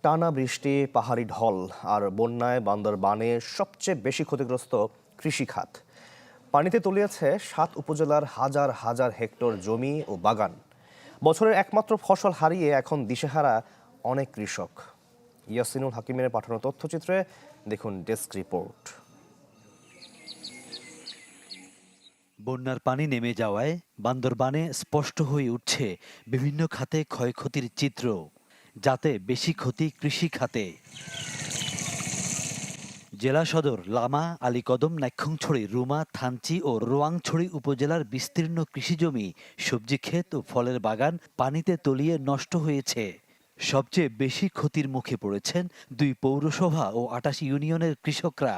টানা বৃষ্টি, পাহাড়ি ঢল আর বন্যায় বান্দরবানে সবচেয়ে বেশি ক্ষতিগ্রস্ত কৃষিখাত। পানিতে তলিয়েছে ৭ উপজেলার হাজার হাজার হেক্টর জমি ও বাগান। বছরের একমাত্র ফসল হারিয়ে এখন দিশেহারা অনেক কৃষক। ইয়াসিনুল হাকিমের পাঠানো তথ্যচিত্রে দেখুন ডেস্ক রিপোর্ট। বন্যার পানি নেমে যাওয়ায় বান্দরবানে স্পষ্ট হয়ে উঠছে বিভিন্ন খাতে ক্ষয়ক্ষতির চিত্র, যাতে বেশি ক্ষতি কৃষি খাতে। জেলা সদর লামা, আলীকদম, নাইক্ষ্যংছড়ি, রুমা, থানচি ও রোয়াংছড়ি উপজেলার বিস্তীর্ণ কৃষিজমি, সবজি ক্ষেত ও ফলের বাগান পানিতে তলিয়ে নষ্ট হয়েছে। সবচেয়ে বেশি ক্ষতির মুখে পড়েছেন ২ পৌরসভা ও ২৮ ইউনিয়নের কৃষকরা।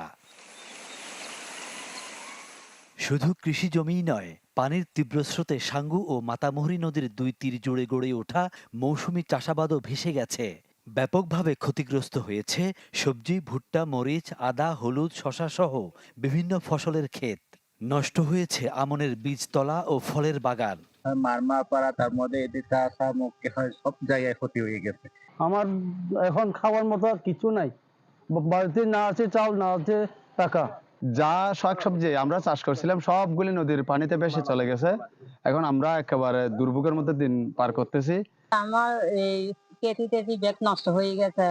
শুধু কৃষি জমিই নয়, পানির তীব্র স্রোতে সাঙ্গু ও মাতামুহুরী নদীর ২ তীর জুড়ে গড়ে ওঠা মৌসুমি চাষাবাদও ভেসে গেছে। ব্যাপকভাবে ক্ষতিগ্রস্ত হয়েছে সবজি, ভুট্টা, মরিচ, আদা, হলুদ, শশা সহ বিভিন্ন ফসলের ক্ষেত। নষ্ট হয়েছে আমনের বীজতলা ও ফলের বাগান। মারমাপাড়া, তার মধ্যে এদিকে আসা মুক্তি হয়, সব জায়গায় ক্ষতি হয়ে গেছে। আমার এখন খাওয়ার মতো আর কিছু নাই। বাড়িতে না আছে চাল, না আছে টাকা। যা শাকসবজি আমরা চাষ করছিলাম সবগুলি নদীর পানিতে ভেসে চলে গেছে। এখন আমরা একেবারে দুর্ভোগের মধ্যে দিন পার করতেছি। আমার এই কেটি ব্যাগ নষ্ট হয়ে গেছে।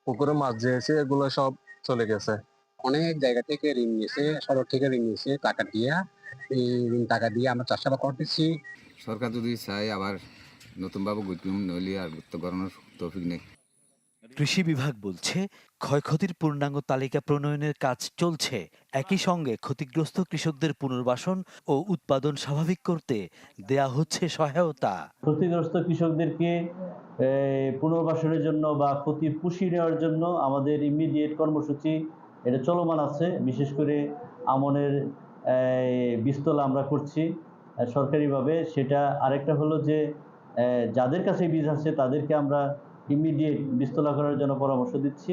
পুকুরে মাছ দিয়েছে, এগুলো সব চলে গেছে। অনেক জায়গা থেকে ঋণ নিয়েছে, সড়ক থেকে ঋণ নিয়েছে, এই ঋণ টাকা দিয়ে আমরা চাষাবাদ করতেছি। সরকার যদি চায় আবার নতুনভাবে গুতিম নইলে আর গুরুত্ব করানোর তৌফিক নেই। কৃষি বিভাগ বলছে, ক্ষয়ক্ষতির পূর্ণাঙ্গ তালিকা প্রণয়নের কাজ চলছে। একই সঙ্গে ক্ষতিগ্রস্ত কৃষকদের পুনর্বাসন ও উৎপাদন স্বাভাবিক করতে দেয়া হচ্ছে সহায়তা। ক্ষতিগ্রস্ত কৃষকদেরকে পুনর্বাসনের জন্য বা ক্ষতি পুষিয়ে নেওয়ার জন্য আমাদের ইমিডিয়েট কর্মসূচি এটা চলমান আছে। বিশেষ করে আমনের বীজতলা আমরা করছি সরকারিভাবে। সেটা আরেকটা হলো যে যাদের কাছে বীজ আছে তাদেরকে আমরা ইমিডিয়েট বীজতলা করার জন্য পরামর্শ দিচ্ছি।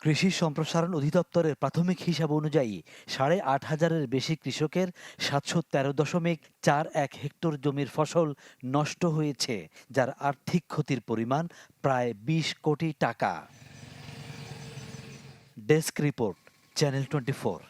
কৃষি সম্প্রসারণ অধিদপ্তরের প্রাথমিক হিসাব অনুযায়ী ৮,৫০০-এর বেশি কৃষকের ৭১৩.৪১ হেক্টর জমির ফসল নষ্ট হয়েছে, যার আর্থিক ক্ষতির পরিমাণ প্রায় ২০ কোটি টাকা। Desk report, channel 24।